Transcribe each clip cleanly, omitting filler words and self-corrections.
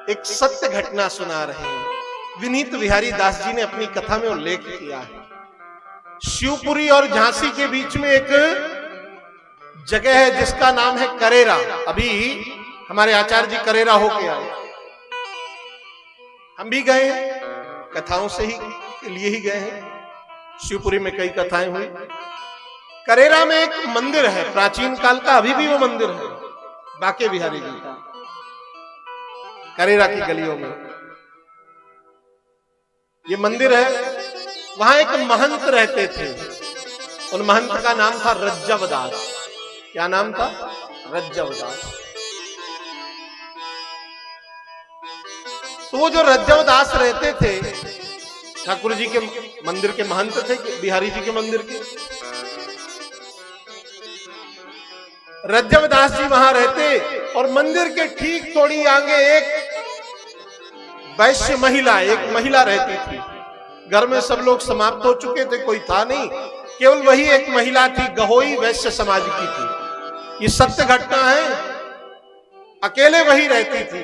एक सत्य घटना सुना रहे हैं। विनीत बिहारी दास जी ने अपनी कथा में उल्लेख किया है। शिवपुरी और झांसी के बीच में एक जगह है जिसका नाम है करेरा। अभी हमारे आचार्य जी करेरा होके आए, हम भी गए हैं, कथाओं से ही के लिए ही गए हैं। शिवपुरी में कई कथाएं हुई। करेरा में एक मंदिर है प्राचीन काल का, अभी भी वो मंदिर है बाके बिहारी जी का, करेरा की गलियों में ये मंदिर है। वहां एक महंत रहते थे, उन महंत का नाम था रज्जवदास। क्या नाम था? रज्जवदास। तो वो जो रज्जवदास रहते थे, ठाकुर जी के मंदिर के महंत थे, बिहारी जी के मंदिर के। रज्जवदास जी वहां रहते और मंदिर के ठीक थोड़ी आगे एक वैश्य महिला, एक महिला रहती थी। घर में सब लोग समाप्त हो चुके थे, कोई था नहीं, केवल वही एक महिला थी, गहोई वैश्य समाज की थी। ये सत्य घटना है, अकेले वही रहती थी।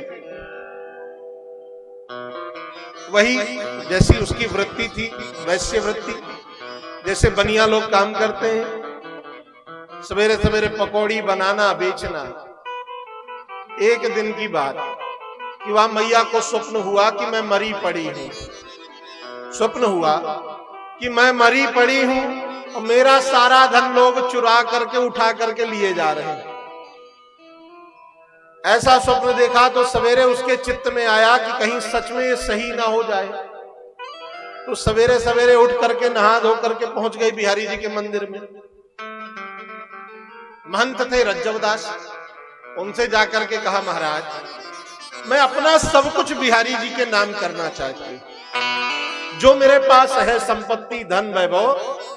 वही जैसी उसकी वृत्ति थी, वैश्य वृत्ति, जैसे बनिया लोग काम करते हैं, सवेरे सवेरे पकौड़ी बनाना बेचना। एक दिन की बात कि वहां मैया को स्वप्न हुआ कि मैं मरी पड़ी हूं। स्वप्न हुआ कि मैं मरी पड़ी हूं और मेरा सारा धन लोग चुरा करके उठा करके लिए जा रहे हैं। ऐसा स्वप्न देखा तो सवेरे उसके चित्त में आया कि कहीं सच में ये सही ना हो जाए। तो सवेरे सवेरे उठ करके नहा धो करके पहुंच गई बिहारी जी के मंदिर में। महंत थे रज्जवदास, उनसे जाकर के कहा, महाराज मैं अपना सब कुछ बिहारी जी के नाम करना चाहती हूं। जो मेरे पास है संपत्ति, धन, वैभव,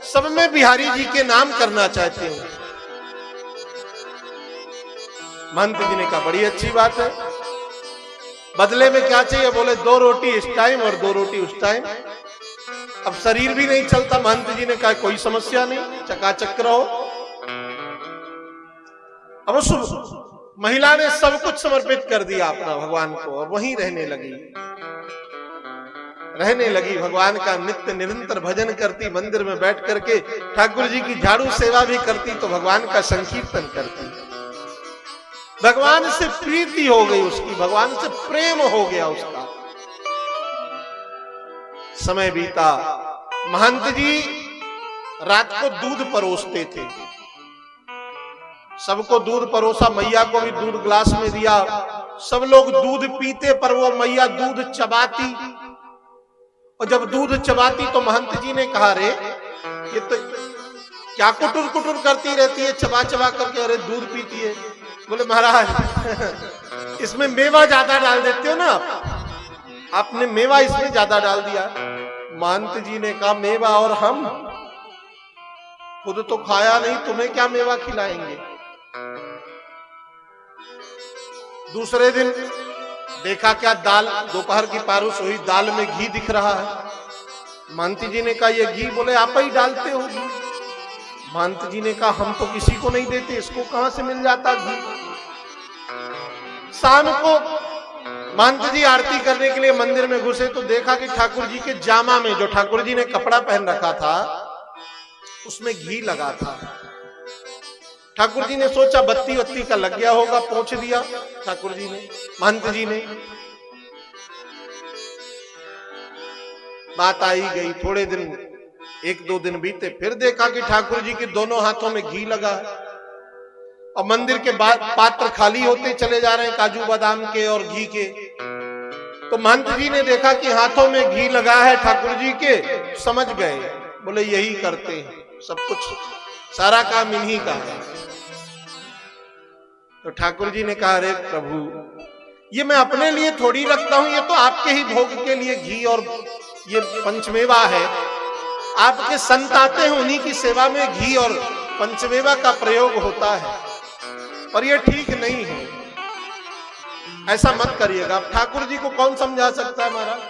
सब मैं बिहारी जी के नाम करना चाहती हूं। महंत जी ने कहा, बड़ी अच्छी बात है, बदले में क्या चाहिए? बोले 2 रोटी इस टाइम और 2 रोटी उस टाइम। अब शरीर भी नहीं चलता। महंत जी ने कहा, कोई समस्या नहीं, चकाचक रहो। अब उस महिला ने सब कुछ समर्पित कर दिया अपना भगवान को और वहीं रहने लगी। भगवान का नित्य निरंतर भजन करती, मंदिर में बैठ करके ठाकुर जी की झाड़ू सेवा भी करती, तो भगवान का संकीर्तन करती। भगवान से प्रीति हो गई उसकी, भगवान से प्रेम हो गया उसका। समय बीता। महंत जी रात को दूध परोसते थे, सबको दूध परोसा, मैया को भी दूध ग्लास में दिया। सब लोग दूध पीते, पर वो मैया दूध चबाती, और जब दूध चबाती तो महंत जी ने कहा, रे ये तो क्या कुटुर कुटुर करती रहती है, चबा चबा करके, अरे दूध पीती है। बोले, महाराज इसमें मेवा ज्यादा डाल देते हो ना आपने मेवा इसमें ज्यादा डाल दिया। महंत जी ने कहा, मेवा और हम खुद तो खाया नहीं, तुम्हें क्या मेवा खिलाएंगे। दूसरे दिन देखा क्या, दाल, दोपहर की पारुस हुई, दाल में घी दिख रहा है। महंत जी ने कहा, ये घी? बोले, आप ही डालते हो घी। महंत जी ने कहा, हम तो किसी को नहीं देते, इसको कहां से मिल जाता घी। शाम को महंत जी आरती करने के लिए मंदिर में घुसे तो देखा कि ठाकुर जी के जामा में, जो ठाकुर जी ने कपड़ा पहन रखा था, उसमें घी लगा था। ठाकुर जी ने सोचा बत्ती वत्ती का लग गया होगा, पहुंच दिया ठाकुर जी ने, महंत जी ने। बात आई गई, थोड़े दिन, 1-2 दिन बीते, फिर देखा कि ठाकुर जी के दोनों हाथों में घी लगा है और मंदिर के पात्र खाली होते चले जा रहे हैं, काजू बादाम के और घी के। तो महंत जी ने देखा कि हाथों में घी लगा है ठाकुर जी के, समझ गए, बोले यही करते हैं, सब कुछ सारा काम इन्हीं का है। तो ठाकुर जी ने कहा, अरे प्रभु, ये मैं अपने लिए थोड़ी रखता हूं, ये तो आपके ही भोग के लिए घी और ये पंचमेवा है। आपके संत आते हैं, उन्हीं की सेवा में घी और पंचमेवा का प्रयोग होता है, पर ये ठीक नहीं है, ऐसा मत करिएगा। अब ठाकुर जी को कौन समझा सकता है महाराज?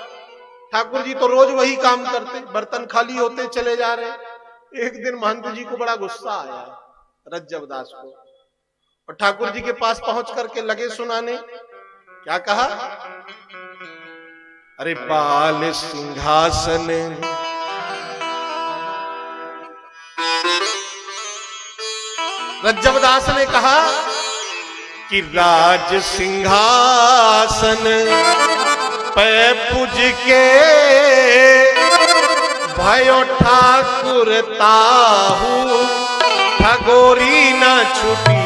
ठाकुर जी तो रोज वही काम करते, बर्तन खाली होते चले जा रहे। एक दिन महंत जी को बड़ा गुस्सा आया रज्जवदास को, और ठाकुर जी के पास पहुंच करके लगे सुनाने। क्या कहा? अरे बाल सिंहासन रज्जबदास ने कहा कि राज सिंहासन पे पूज के भयो ठाकुर ताहू ठगोरी न छुटी।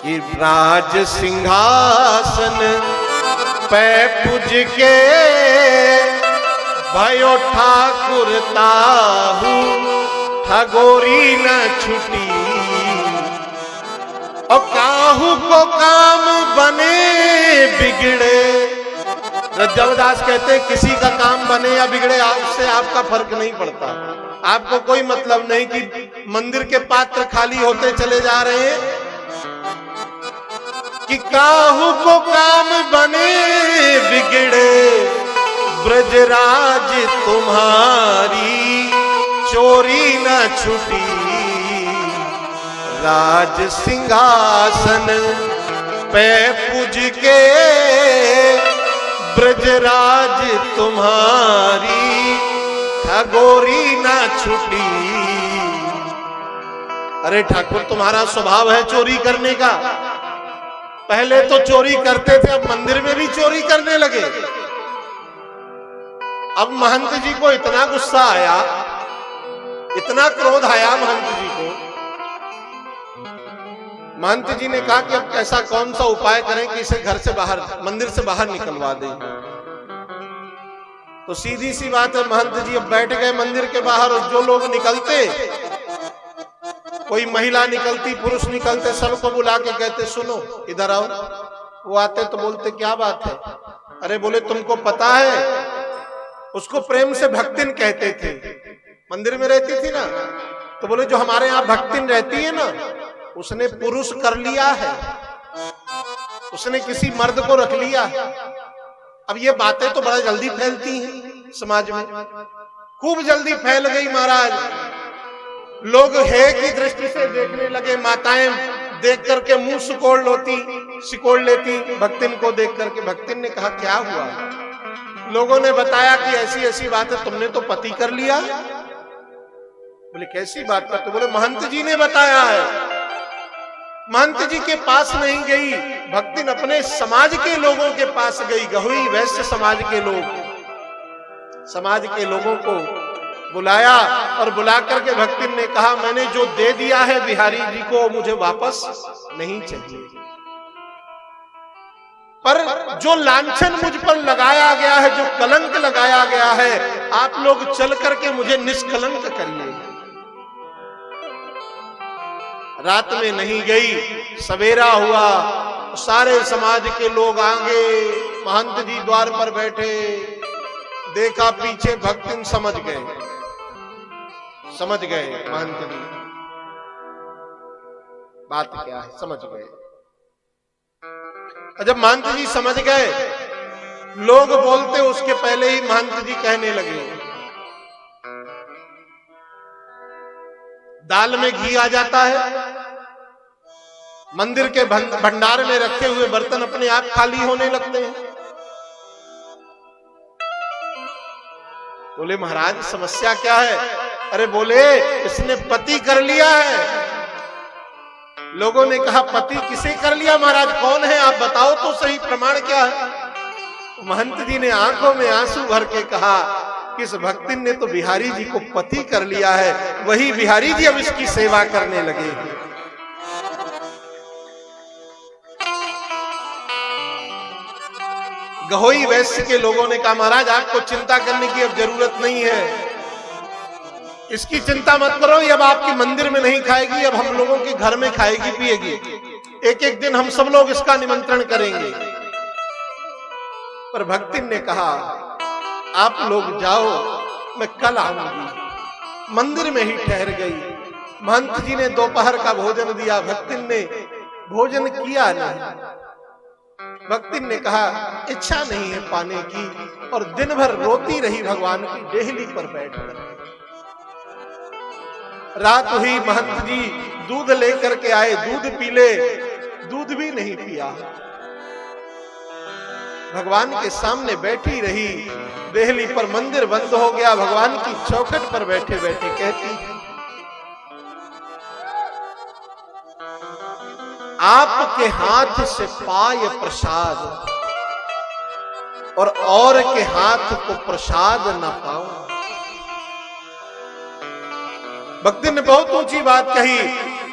कि राज सिंहासन पे पूज के भयो ठाकुर ताहू ठगोरी न छुटी। और काहू को काम बने बिगड़े। रज्जबदास कहते हैं किसी का काम बने या बिगड़े आपसे आपका फर्क नहीं पड़ता। आपको कोई मतलब नहीं कि मंदिर के पात्र खाली होते चले जा रहे हैं। कि काहू को काम बने बिगड़े ब्रजराज तुम्हारी चोरी न छुटी। राज सिंहासन पे पूज के ब्रजराज तुम्हारी ठगोरी न छुटी। अरे ठाकुर तुम्हारा स्वभाव है चोरी करने का। पहले तो चोरी करते थे, अब मंदिर में भी चोरी करने लगे। अब महंत जी को इतना गुस्सा आया, इतना क्रोध आया महंत जी को। महंत जी ने कहा कि अब ऐसा कौन सा उपाय करें कि इसे घर से बाहर, मंदिर से बाहर निकलवा दें। तो सीधी सी बात है, महंत जी अब बैठ गए मंदिर के बाहर। और जो लोग निकलते, कोई महिला निकलती, पुरुष निकलते, सबको बुला के कहते सुनो इधर आओ। वो आते तो बोलते क्या बात है। अरे बोले तुमको पता है, उसको प्रेम से भक्तिन कहते थे। मंदिर में रहती थी ना, तो बोले जो हमारे यहाँ भक्तिन रहती है ना, उसने पुरुष कर लिया है, उसने किसी मर्द को रख लिया है। अब ये बातें तो बड़ा जल्दी फैलती हैं समाज में, खूब जल्दी फैल गई महाराज। लोग है की दृष्टि से देखने लगे। माताएं देख करके मुंह सिकोड़ लेती भक्तिन को देख करके। भक्तिन ने कहा क्या हुआ। लोगों ने बताया कि ऐसी ऐसी बात है, तुमने तो पति कर लिया। बोले कैसी बात करते। बोले महंत जी ने बताया है। महंत जी के पास नहीं गई भक्तिन, अपने समाज के लोगों के पास गई। गहुई वैश्य समाज के लोगों को बुलाया और बुला करके भक्तिन ने कहा मैंने जो दे दिया है बिहारी जी को, मुझे वापस नहीं चाहिए। पर जो लांछन मुझ पर लगाया गया है, जो कलंक लगाया गया है, आप लोग चल करके मुझे निष्कलंक करिए। रात में नहीं गई, सवेरा हुआ, सारे समाज के लोग आगे, महंत जी द्वार पर बैठे। देखा पीछे भक्तिन, समझ गए महंत जी बात क्या है, समझ गए। जब महंत जी समझ गए, लोग बोलते उसके पहले ही महंत जी कहने लगे दाल में घी आ जाता है। मंदिर के भंडार में रखे हुए बर्तन अपने आप खाली होने लगते हैं। बोले महाराज समस्या क्या है। अरे बोले इसने पति कर लिया है। लोगों ने कहा पति किसे कर लिया महाराज, कौन है आप बताओ तो सही, प्रमाण क्या है। महंत जी ने आंखों में आंसू भर के कहा कि इस भक्तिन ने तो बिहारी जी को पति कर लिया है, वही बिहारी जी अब इसकी सेवा करने लगे। गहोई वैश्य के लोगों ने कहा महाराज आपको चिंता करने की अब जरूरत नहीं है, इसकी चिंता मत करो, ये अब आपके मंदिर में नहीं खाएगी, अब हम लोगों के घर में खाएगी पिएगी। एक एक दिन हम सब लोग इसका निमंत्रण करेंगे। पर भक्तिन ने कहा आप लोग जाओ, मैं कल आऊंगी। मंदिर में ही ठहर गई। महंत जी ने दोपहर का भोजन दिया, भक्तिन ने भोजन किया नहीं। भक्तिन ने कहा इच्छा नहीं है पाने की, और दिन भर रोती रही भगवान की डेहली पर बैठकर। रात हुई, महंत जी दूध लेकर के आए, दूध पी ले, दूध भी नहीं पिया। भगवान के सामने बैठी रही। देहली पर मंदिर बंद हो गया, भगवान की चौखट पर बैठे बैठे कहती, आपके हाथ से पाय प्रसाद और के हाथ को प्रसाद न पाऊं। भक्ति ने बहुत ऊंची बात कही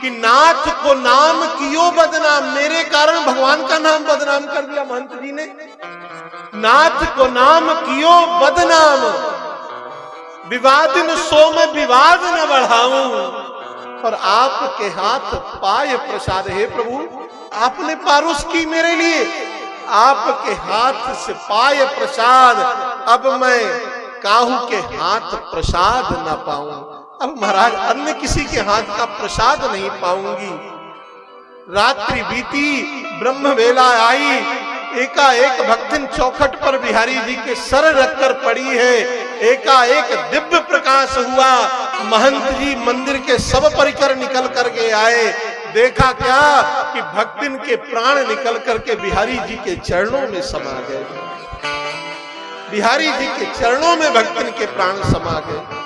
कि नाथ को नाम कियो बदनाम, मेरे कारण भगवान का नाम बदनाम कर दिया महंत जी ने। नाथ को नाम कियो बदनाम, विवादिन सो में विवाद न बढ़ाऊं, और आपके हाथ पाय प्रसाद। हे प्रभु, आपने पारुष की मेरे लिए, आपके हाथ से पाय प्रसाद, अब मैं काहू के हाथ प्रसाद न पाऊं। अब महाराज अन्य किसी के हाथ का प्रसाद नहीं पाऊंगी। रात्रि बीती, ब्रह्म वेला आई, एकाएक भक्तिन चौखट पर बिहारी जी के सर रखकर पड़ी है। एकाएक दिव्य प्रकाश हुआ। महंत जी मंदिर के सब परिकर निकल करके आए। देखा क्या कि भक्तिन के प्राण निकल करके बिहारी जी के चरणों में समा गए। बिहारी जी के चरणों में भक्तिन के प्राण समा गए।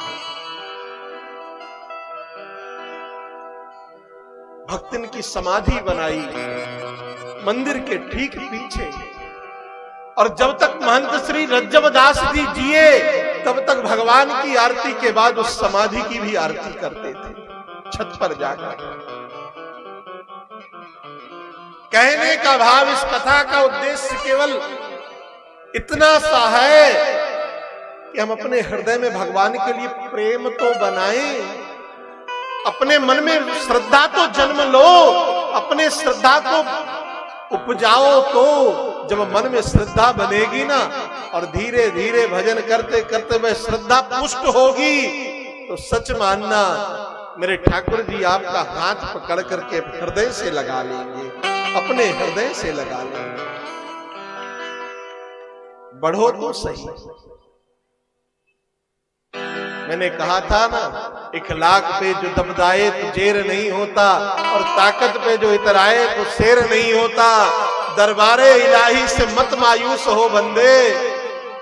भक्तिन की समाधि बनाई मंदिर के ठीक पीछे, और जब तक महंत श्री रज्जवदास जी जिए तब तक भगवान की आरती के बाद उस समाधि की भी आरती करते थे छत पर जाकर। कहने का भाव, इस कथा का उद्देश्य केवल इतना सा है कि हम अपने हृदय में भगवान के लिए प्रेम तो बनाएं, अपने मन में श्रद्धा तो जन्म लो, अपने श्रद्धा को उपजाओ। तो जब मन में श्रद्धा बनेगी ना, और धीरे धीरे भजन करते करते वह श्रद्धा पुष्ट होगी, तो सच मानना मेरे ठाकुर जी आपका हाथ पकड़ करके हृदय से लगा लेंगे, अपने हृदय से लगा लेंगे। बढ़ो तो सही। मैंने कहा था ना, इखलाक पे जो दबदाए तो जेर नहीं होता, और ताकत पे जो इतराए तो शेर नहीं होता। दरबारे इलाही से मत मायूस हो बंदे,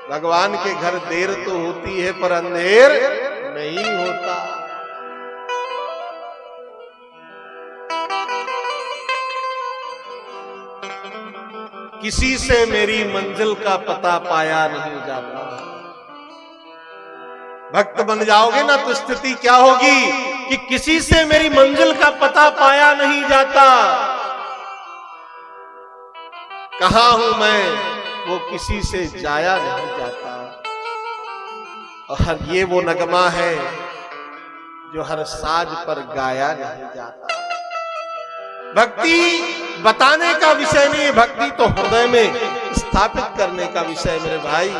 भगवान के घर देर तो होती है पर अंधेर नहीं होता। किसी से मेरी मंजिल का पता पाया नहीं जाता। भक्त बन जाओगे ना तो स्थिति क्या होगी कि किसी से मेरी मंजिल का पता पाया नहीं जाता। कहां हूं मैं, वो किसी से जाया नहीं जाता। और ये वो नगमा है जो हर साज पर गाया नहीं जाता। भक्ति बताने का विषय नहीं, भक्ति तो हृदय में स्थापित करने का विषय मेरे भाई।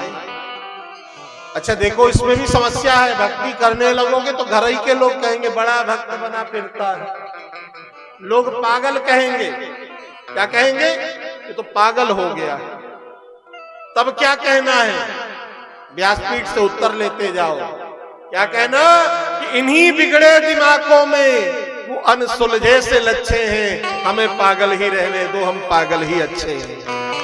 अच्छा देखो, इसमें भी समस्या है। भक्ति करने लगोगे तो घर ही के लोग कहेंगे बड़ा भक्त बना फिरता है। लोग पागल कहेंगे। क्या कहेंगे? ये तो पागल हो गया। तब क्या कहना है? व्यासपीठ से उत्तर लेते जाओ। क्या कहना कि इन्हीं बिगड़े दिमागों में वो अनसुलझे से लच्छे हैं, हमें पागल ही रहने दो, हम पागल ही अच्छे हैं।